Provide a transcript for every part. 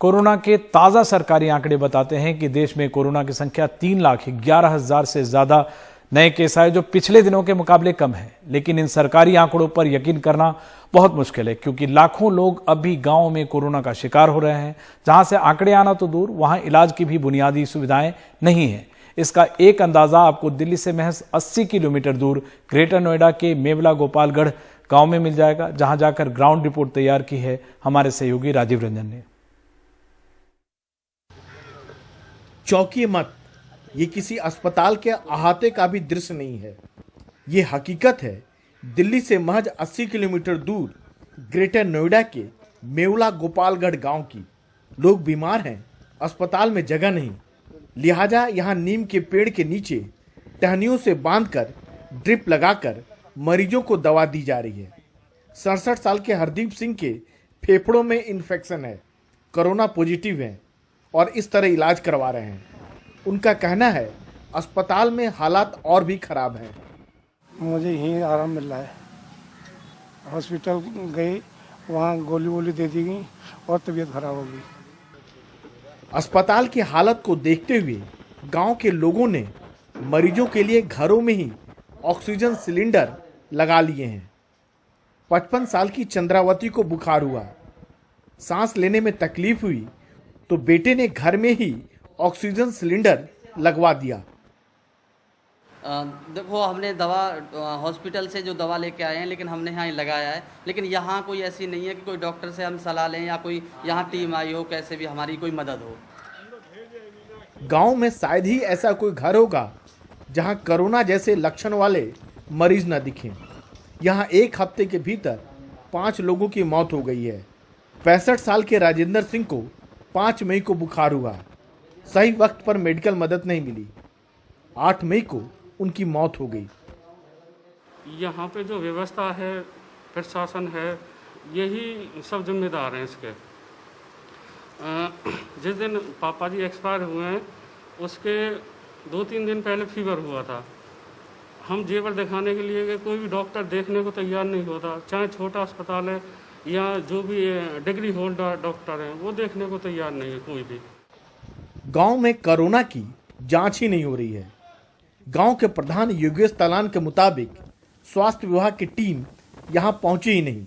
Corona के ताज़ा सरकारी आंकड़े बताते हैं कि देश में कोरोना की संख्या 3,11,000 से ज्यादा नए केस आए, जो पिछले दिनों के मुकाबले कम है। लेकिन इन सरकारी आंकड़ों पर यकीन करना बहुत मुश्किल है, क्योंकि लाखों लोग अब भी गांवों में कोरोना का शिकार हो रहे हैं, जहां से आंकड़े आना तो दूर, वहां इलाज की भी बुनियादी सुविधाएं नहीं है। इसका एक अंदाजा आपको दिल्ली से महज 80 किलोमीटर दूर ग्रेटर नोएडा के मेवला गोपालगढ़ गांव में मिल जाएगा, जहां जाकर ग्राउंड रिपोर्ट तैयार की है हमारे सहयोगी राजीव रंजन ने। चौंकिए मत, ये किसी अस्पताल के अहाते का भी दृश्य नहीं है। ये हकीकत है दिल्ली से महज 80 किलोमीटर दूर ग्रेटर नोएडा के मेवला गोपालगढ़ गांव की। लोग बीमार हैं, अस्पताल में जगह नहीं, लिहाजा यहां नीम के पेड़ के नीचे टहनियों से बांधकर ड्रिप लगाकर मरीजों को दवा दी जा रही है। 67 साल के हरदीप सिंह के फेफड़ों में इन्फेक्शन है, कोरोना पॉजिटिव है और इस तरह इलाज करवा रहे हैं। उनका कहना है अस्पताल में हालात और भी खराब हैं। मुझे यहीं आराम मिल रहा है। हॉस्पिटल गए, वहाँ गोली वोली दे दी गई और तबीयत खराब हो गई। अस्पताल की हालत को देखते हुए गांव के लोगों ने मरीजों के लिए घरों में ही ऑक्सीजन सिलेंडर लगा लिए हैं। 55 साल की चंद्रावती को बुखार हुआ, सांस लेने में तकलीफ हुई तो बेटे ने घर में ही ऑक्सीजन सिलेंडर लगवा दिया। देखो, हमने दवा हॉस्पिटल से जो दवा लेके आए हैं, लेकिन हमने यहाँ लगाया है। लेकिन यहाँ कोई ऐसी नहीं है कि कोई डॉक्टर से हम सलाह लें या कोई यहाँ टीम आई हो, कैसे भी हमारी कोई मदद हो। गांव में शायद ही ऐसा कोई घर होगा जहां कोरोना जैसे लक्षण वाले मरीज न दिखें। यहाँ एक हफ्ते के भीतर 5 लोगों की मौत हो गई है। 65 साल के राजेंद्र सिंह को 5 मई को बुखार हुआ, सही वक्त पर मेडिकल मदद नहीं मिली। 8 मई को उनकी मौत हो गई। यहाँ पे जो व्यवस्था है, प्रशासन है, यही सब जिम्मेदार हैं इसके। जिस दिन पापा जी एक्सपायर हुए हैं, उसके 2-3 दिन पहले फीवर हुआ था। हम जेवर दिखाने के लिए गए, कोई भी डॉक्टर देखने को तैयार नहीं होता, चाहे छोटा अस्पताल है या जो भी डिग्री होल्डर डॉक्टर हैं, वो देखने को तैयार नहीं है कोई भी। गांव में कोरोना की जांच ही नहीं हो रही है। गांव के प्रधान योगेश तलान के मुताबिक स्वास्थ्य विभाग की टीम यहां पहुंची ही नहीं।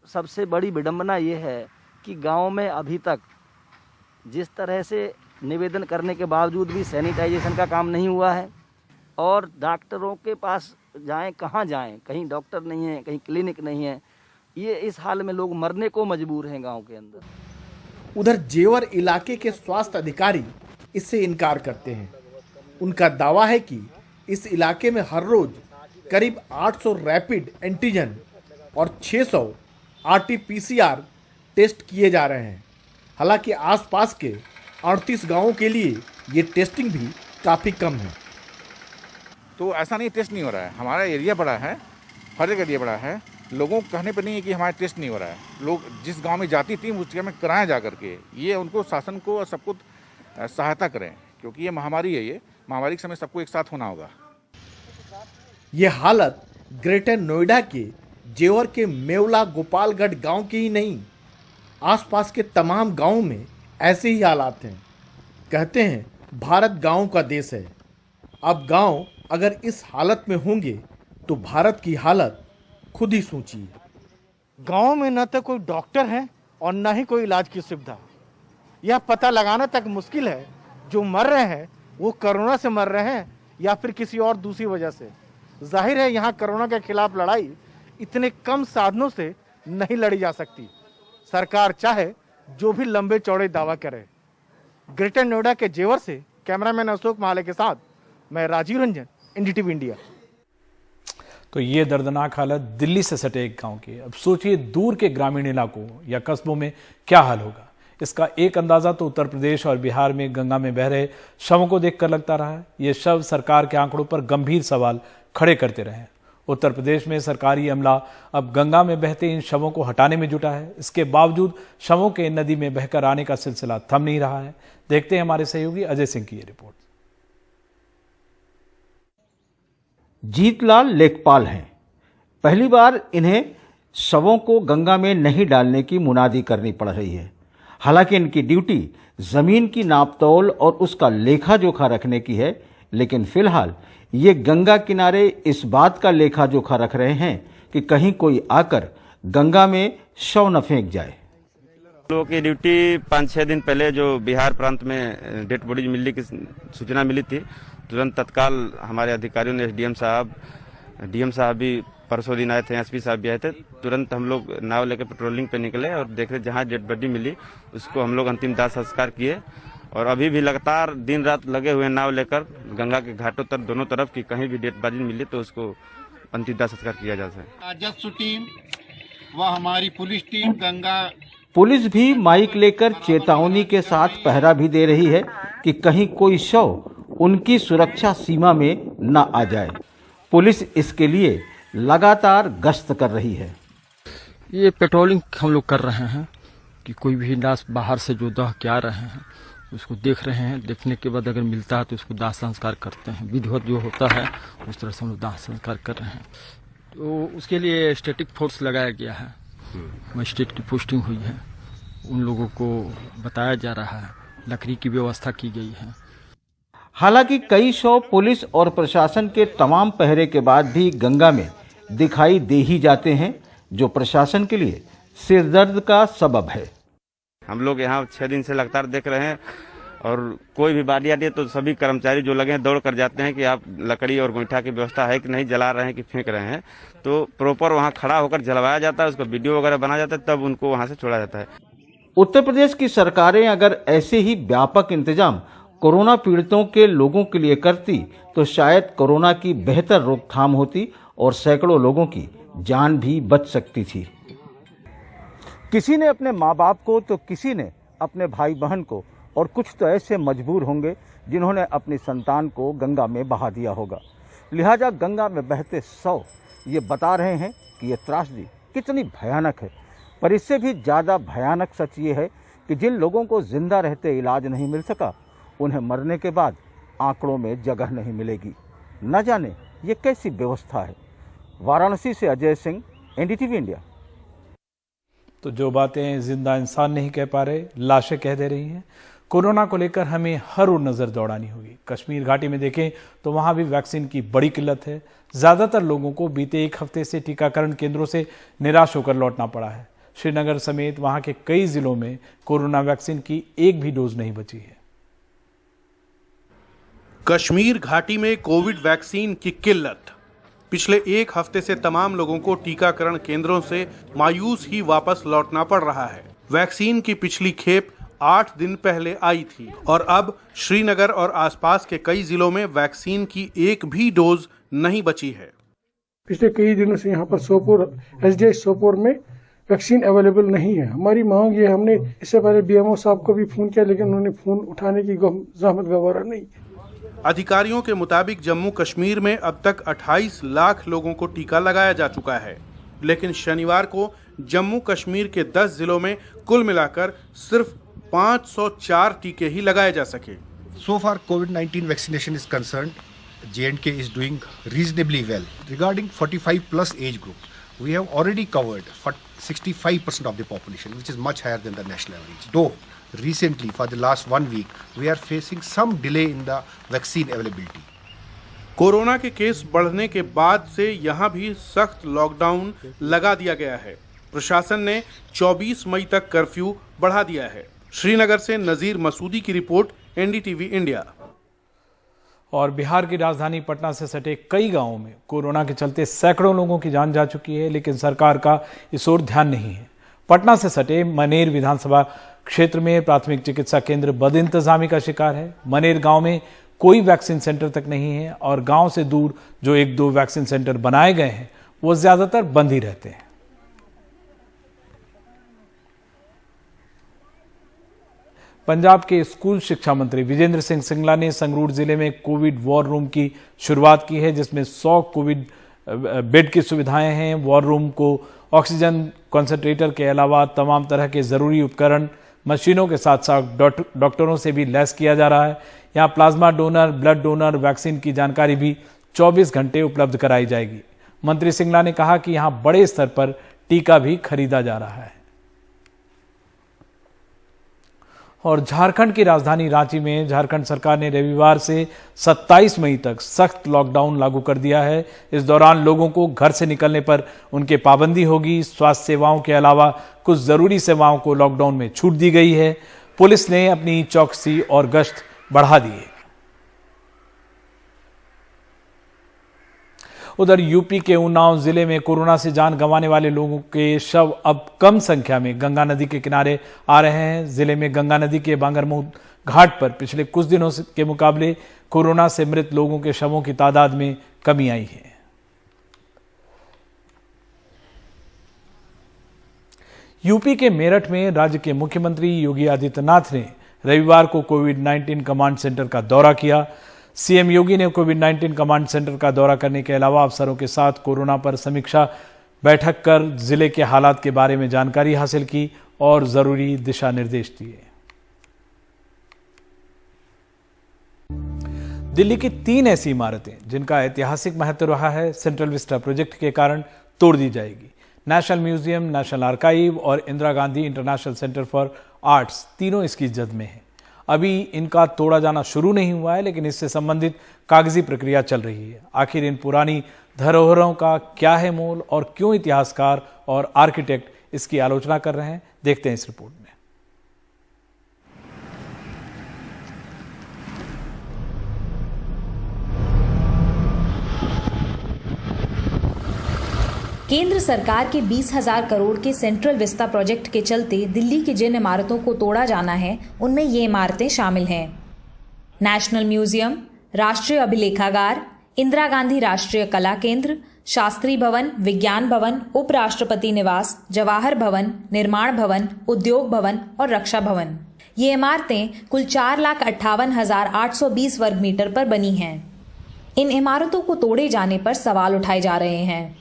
सबसे बड़ी विडंबना ये है कि गांव में अभी तक जिस तरह से निवेदन करने के बावजूद भी सैनिटाइजेशन का काम नहीं हुआ है, और डॉक्टरों के पास जाएं कहाँ जाएं, कहीं डॉक्टर नहीं है, कहीं क्लिनिक नहीं है। ये इस हाल में लोग मरने को मजबूर हैं गांव के अंदर। उधर जेवर इलाके के स्वास्थ्य अधिकारी इससे इनकार करते हैं। उनका दावा है कि इस इलाके में हर रोज करीब 800 रैपिड एंटीजन और 600 आरटी-पीसीआर टेस्ट किए जा रहे हैं। हालांकि आसपास के 38 गांवों के लिए ये टेस्टिंग भी काफ़ी कम है। तो ऐसा नहीं, टेस्ट नहीं हो रहा है। हमारा एरिया बड़ा है, हर जगह एरिया बड़ा है, लोगों को कहने पर नहीं है कि हमारा टेस्ट नहीं हो रहा है। लोग जिस गांव में जाती थी उस जगह में कराएं जा करके। ये उनको, शासन को और सबको सहायता करें, क्योंकि ये महामारी है। ये महामारी के समय सबको एक साथ होना होगा। ये हालत ग्रेटर नोएडा के जेवर के मेवला गोपालगढ़ गांव की ही नहीं, आसपास के तमाम गांवों में ऐसे ही हालात हैं। कहते हैं भारत गांव का देश है। अब गांव अगर इस हालत में होंगे तो भारत की हालत खुद ही सोचिए। गांव में न तो कोई डॉक्टर है और न ही कोई इलाज की सुविधा। यह पता लगाना तक मुश्किल है जो मर रहे हैं वो कोरोना से मर रहे हैं या फिर किसी और दूसरी वजह से। जाहिर है यहाँ कोरोना के खिलाफ लड़ाई इतने कम साधनों से नहीं लड़ी जा सकती। सरकार चाहे जो भी लंबे चौड़े दावा करे। ग्रेटर नोएडा के जेवर से कैमरामैन अशोक माले के साथ मैं राजीव रंजन, एनडीटीवी इंडिया। तो ये दर्दनाक हालत दिल्ली से सटे एक गांव की। अब सोचिए दूर के ग्रामीण इलाकों या कस्बों में क्या हाल होगा। इसका एक अंदाजा तो उत्तर प्रदेश और बिहार में गंगा में बह रहे शवों को देखकर लगता रहा है। ये शव सरकार के आंकड़ों पर गंभीर सवाल खड़े करते रहे हैं। उत्तर प्रदेश में सरकारी अमला अब गंगा में बहते इन शवों को हटाने में जुटा है। इसके बावजूद शवों के नदी में बहकर आने का सिलसिला थम नहीं रहा है। देखते हैं हमारे सहयोगी अजय सिंह की ये रिपोर्ट। जीतलाल लेखपाल हैं। पहली बार इन्हें शवों को गंगा में नहीं डालने की मुनादी करनी पड़ रही है। हालांकि इनकी ड्यूटी जमीन की नापतोल और उसका लेखा जोखा रखने की है, लेकिन फिलहाल ये गंगा किनारे इस बात का लेखा जोखा रख रहे हैं कि कहीं कोई आकर गंगा में शव न फेंक जाए। लोगों की ड्यूटी 5-6 दिन पहले जो बिहार प्रांत में डेड बॉडीज मिलने की सूचना मिली थी, तुरंत तत्काल हमारे अधिकारियों ने डीएम साहब भी परसों दिन आए थे, एसपी साहब भी आए थे। तुरंत हम लोग नाव लेकर पेट्रोलिंग पे निकले और देख रहे जहाँ डेड बॉडी मिली उसको हम लोग अंतिम दाह संस्कार किए। और अभी भी लगातार दिन रात लगे हुए नाव लेकर गंगा के घाटों तक दोनों तरफ की कहीं भी डेड बॉडी मिली तो उसको अंतिम दाह संस्कार किया जा सके। राजस्व टीम व हमारी पुलिस टीम गंगा पुलिस भी माइक लेकर चेतावनी के साथ पहरा भी दे रही है कि कहीं कोई शव उनकी सुरक्षा सीमा में न आ जाए। पुलिस इसके लिए लगातार गश्त कर रही है। ये पेट्रोलिंग हम लोग कर रहे हैं कि कोई भी लाश बाहर से जो दह के आ रहे हैं उसको देख रहे हैं। देखने के बाद अगर मिलता है तो उसको दाह संस्कार करते हैं। विधिवत जो होता है उस तरह से हम लोग दाह संस्कार कर रहे हैं। तो उसके लिए स्टैटिक फोर्स लगाया गया है, मजिस्ट्रेट की पोस्टिंग हुई है, उन लोगों को बताया जा रहा है, लकड़ी की व्यवस्था की गई है। हालांकि कई शव पुलिस और प्रशासन के तमाम पहरे के बाद भी गंगा में दिखाई दे ही जाते हैं, जो प्रशासन के लिए सिरदर्द का सबब है। हम लोग यहाँ 6 दिन से लगातार देख रहे हैं और कोई भी बाड़ी आती है तो सभी कर्मचारी जो लगे हैं दौड़ कर जाते हैं कि आप लकड़ी और गोईठा की व्यवस्था है कि नहीं, जला रहे हैं कि फेंक रहे हैं। तो प्रॉपर वहाँ खड़ा होकर जलवाया जाता है, उसका वीडियो वगैरह बनाया जाता है, तब उनको वहाँ से छोड़ा जाता है। उत्तर प्रदेश की सरकारें अगर ऐसे ही व्यापक इंतजाम कोरोना पीड़ितों के लोगों के लिए करती तो शायद कोरोना की बेहतर रोकथाम होती और सैकड़ों लोगों की जान भी बच सकती थी। किसी ने अपने माँ बाप को तो किसी ने अपने भाई बहन को, और कुछ तो ऐसे मजबूर होंगे जिन्होंने अपनी संतान को गंगा में बहा दिया होगा। लिहाजा गंगा में बहते शव ये बता रहे हैं कि ये त्रासदी कितनी भयानक है। पर इससे भी ज़्यादा भयानक सच ये है कि जिन लोगों को जिंदा रहते इलाज नहीं मिल सका, उन्हें मरने के बाद आंकड़ों में जगह नहीं मिलेगी। न जाने ये कैसी व्यवस्था है। वाराणसी से अजय सिंह, एनडीटीवी इंडिया। तो जो बातें जिंदा इंसान नहीं कह पा रहे, लाशें कह दे रही हैं। कोरोना को लेकर हमें हर ओर नजर दौड़ानी होगी। कश्मीर घाटी में देखें तो वहां भी वैक्सीन की बड़ी किल्लत है। ज्यादातर लोगों को बीते एक हफ्ते से टीकाकरण केंद्रों से निराश होकर लौटना पड़ा है। श्रीनगर समेत वहां के कई जिलों में कोरोना वैक्सीन की एक भी डोज नहीं बची है। कश्मीर घाटी में कोविड वैक्सीन की किल्लत। पिछले एक हफ्ते से तमाम लोगों को टीकाकरण केंद्रों से मायूस ही वापस लौटना पड़ रहा है। वैक्सीन की पिछली खेप 8 दिन पहले आई थी और अब श्रीनगर और आसपास के कई जिलों में वैक्सीन की एक भी डोज नहीं बची है। पिछले कई दिनों से यहाँ पर सोपोर, एसडीएच सोपोर में वैक्सीन अवेलेबल नहीं है। हमारी मांग ये, हमने इससे पहले बीएमओ साहब को भी फोन किया लेकिन उन्होंने फोन उठाने की जहमत गवारा नहीं। अधिकारियों के मुताबिक जम्मू कश्मीर में अब तक 28 लाख लोगों को टीका लगाया जा चुका है, लेकिन शनिवार को जम्मू कश्मीर के 10 जिलों में कुल मिलाकर सिर्फ 504 टीके ही लगाए जा सके। So far COVID-19 vaccination is concerned, J&K is doing reasonably well. Regarding 45 plus age group, we have already covered 65% of the population, which is much higher than the national average. Though recently, for the last 1 week, we are facing some delay in the vaccine availability. Corona के case बढ़ने के बाद से यहाँ भी सख्त lockdown लगा दिया गया है। प्रशासन ने 24 मई तक कर्फ्यू बढ़ा दिया है। श्रीनगर से नजीर मसूदी की रिपोर्ट, एनडीटीवी इंडिया। और बिहार की राजधानी पटना से सटे कई गांवों में कोरोना के चलते सैकड़ों लोगों की जान जा चुकी है, लेकिन सरकार का इस ओर ध्यान नहीं है। पटना से सटे मनेर विधानसभा क्षेत्र में प्राथमिक चिकित्सा केंद्र बदइंतजामी का शिकार है। मनेर गांव में कोई वैक्सीन सेंटर तक नहीं है और गांव से दूर जो 1-2 वैक्सीन सेंटर बनाए गए हैं वो ज्यादातर बंद ही रहते हैं। पंजाब के स्कूल शिक्षा मंत्री विजेंद्र सिंह सिंगला ने संगरूर जिले में कोविड वॉर रूम की शुरुआत की है, जिसमें 100 कोविड बेड की सुविधाएं हैं। वॉर रूम को ऑक्सीजन कंसंट्रेटर के अलावा तमाम तरह के जरूरी उपकरण, मशीनों के साथ साथ डॉक्टरों से भी लैस किया जा रहा है। यहाँ plasma donor, blood donor, vaccine की जानकारी भी 24 घंटे उपलब्ध कराई जाएगी। मंत्री सिंगला ने कहा कि यहाँ बड़े स्तर पर टीका भी खरीदा जा रहा है। और झारखंड की राजधानी रांची में झारखंड सरकार ने रविवार से 27 मई तक सख्त लॉकडाउन लागू कर दिया है। इस दौरान लोगों को घर से निकलने पर उनके पाबंदी होगी। स्वास्थ्य सेवाओं के अलावा कुछ जरूरी सेवाओं को लॉकडाउन में छूट दी गई है। पुलिस ने अपनी चौकसी और गश्त बढ़ा दी है। उधर यूपी के उन्नाव जिले में कोरोना से जान गंवाने वाले लोगों के शव अब कम संख्या में गंगा नदी के किनारे आ रहे हैं। जिले में गंगा नदी के बांगरमऊ घाट पर पिछले कुछ दिनों के मुकाबले कोरोना से मृत लोगों के शवों की तादाद में कमी आई है। यूपी के मेरठ में राज्य के मुख्यमंत्री योगी आदित्यनाथ ने रविवार को कोविड-19 कमांड सेंटर का दौरा किया। सीएम योगी ने कोविड-19 कमांड सेंटर का दौरा करने के अलावा अफसरों के साथ कोरोना पर समीक्षा बैठक कर जिले के हालात के बारे में जानकारी हासिल की और जरूरी दिशा निर्देश दिए। दिल्ली की 3 ऐसी इमारतें जिनका ऐतिहासिक महत्व रहा है, सेंट्रल विस्टा प्रोजेक्ट के कारण तोड़ दी जाएगी। नेशनल म्यूजियम, नेशनल आर्काइव और Indira Gandhi international centre for arts तीनों इसकी जद में हैं। अभी इनका तोड़ा जाना शुरू नहीं हुआ है, लेकिन इससे संबंधित कागजी प्रक्रिया चल रही है। आखिर इन पुरानी धरोहरों का क्या है मोल और क्यों इतिहासकार और आर्किटेक्ट इसकी आलोचना कर रहे हैं, देखते हैं इस रिपोर्ट में। केंद्र सरकार के 20,000 करोड़ के सेंट्रल विस्टा प्रोजेक्ट के चलते दिल्ली की जिन इमारतों को तोड़ा जाना है, उनमें ये इमारतें शामिल हैं। नेशनल म्यूजियम, राष्ट्रीय अभिलेखागार, इंदिरा गांधी राष्ट्रीय कला केंद्र, शास्त्री भवन, विज्ञान भवन, उपराष्ट्रपति निवास, जवाहर भवन, निर्माण भवन, उद्योग भवन और रक्षा भवन। ये इमारतें कुल 4,58,820 वर्ग मीटर पर बनी हैं। इन इमारतों को तोड़े जाने पर सवाल उठाए जा रहे हैं।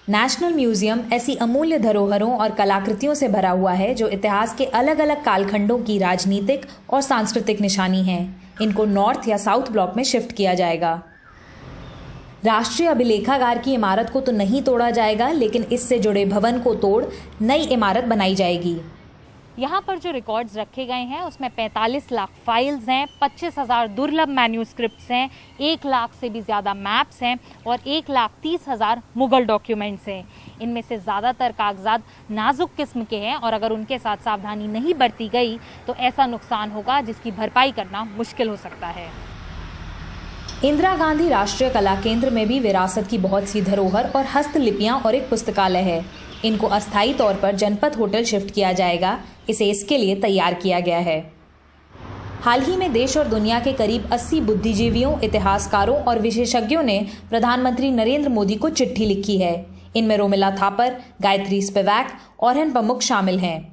नेशनल म्यूजियम ऐसी अमूल्य धरोहरों और कलाकृतियों से भरा हुआ है जो इतिहास के अलग अलग कालखंडों की राजनीतिक और सांस्कृतिक निशानी है। इनको नॉर्थ या साउथ ब्लॉक में शिफ्ट किया जाएगा। राष्ट्रीय अभिलेखागार की इमारत को तो नहीं तोड़ा जाएगा, लेकिन इससे जुड़े भवन को तोड़ नई इमारत बनाई जाएगी। यहाँ पर जो रिकॉर्ड्स रखे गए हैं उसमें 45 लाख फाइल्स हैं, 25,000 दुर्लभ मैन्यूस्क्रिप्ट्स हैं, 1 लाख से भी ज़्यादा मैप्स हैं और 1,30,000 मुगल डॉक्यूमेंट्स हैं। इनमें से ज़्यादातर कागजात नाजुक किस्म के हैं और अगर उनके साथ सावधानी नहीं बरती गई तो ऐसा नुकसान होगा जिसकी भरपाई करना मुश्किल हो सकता है। इंदिरा गांधी राष्ट्रीय कला केंद्र में भी विरासत की बहुत सी धरोहर और हस्तलिपियां और एक पुस्तकालय है। इनको अस्थायी तौर पर जनपद होटल शिफ्ट किया जाएगा। इसे इसके लिए तैयार किया गया है। हाल ही में देश और दुनिया के करीब 80 बुद्धिजीवियों, इतिहासकारों और विशेषज्ञों ने प्रधानमंत्री नरेंद्र मोदी को चिट्ठी लिखी है। इनमें रोमिला थापर, गायत्री स्पिवैक और एन प्रमुख शामिल हैं।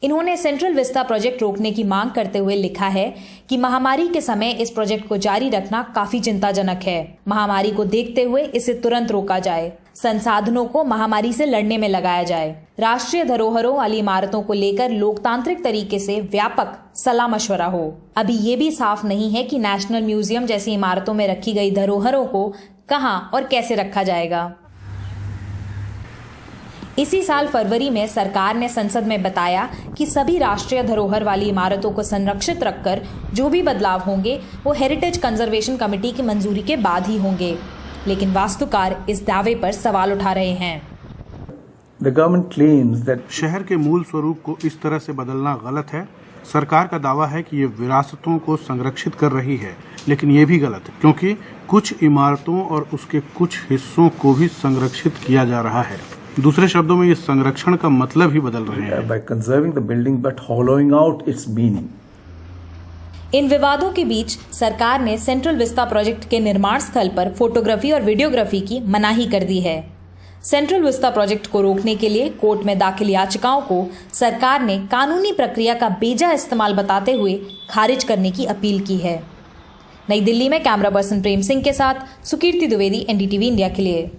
इन्होंने सेंट्रल विस्टा प्रोजेक्ट रोकने की मांग करते हुए लिखा है कि महामारी के समय इस प्रोजेक्ट को जारी रखना काफी चिंताजनक है। महामारी को देखते हुए इसे तुरंत रोका जाए। संसाधनों को महामारी से लड़ने में लगाया जाए। राष्ट्रीय धरोहरों वाली इमारतों को लेकर लोकतांत्रिक तरीके से व्यापक सलाह मशवरा हो। अभी ये भी साफ नहीं है कि नेशनल म्यूजियम जैसी इमारतों में रखी गई धरोहरों को कहां और कैसे रखा जाएगा। इसी साल फरवरी में सरकार ने संसद में बताया कि सभी राष्ट्रीय धरोहर वाली इमारतों को संरक्षित रखकर जो भी बदलाव होंगे वो हेरिटेज कंजर्वेशन कमेटी की मंजूरी के बाद ही होंगे। लेकिन वास्तुकार इस दावे पर सवाल उठा रहे हैं। शहर के मूल स्वरूप को इस तरह से बदलना गलत है। सरकार का दावा है कि ये विरासतों को संरक्षित कर रही है, लेकिन ये भी गलत है क्योंकि कुछ इमारतों और उसके कुछ हिस्सों को भी संरक्षित किया जा रहा है। दूसरे शब्दों में ये संरक्षण का मतलब ही बदल रहे हैं। By conserving the building but hollowing out its meaning. इन विवादों के बीच सरकार ने सेंट्रल विस्टा प्रोजेक्ट के निर्माण स्थल पर फोटोग्राफी और वीडियोग्राफी की मनाही कर दी है। सेंट्रल विस्टा प्रोजेक्ट को रोकने के लिए कोर्ट में दाखिल याचिकाओं को सरकार ने कानूनी प्रक्रिया का बेजा इस्तेमाल बताते हुए खारिज करने की अपील की है। नई दिल्ली में कैमरा पर्सन प्रेम सिंह के साथ सुकीर्ति द्विवेदी, NDTV इंडिया के लिए।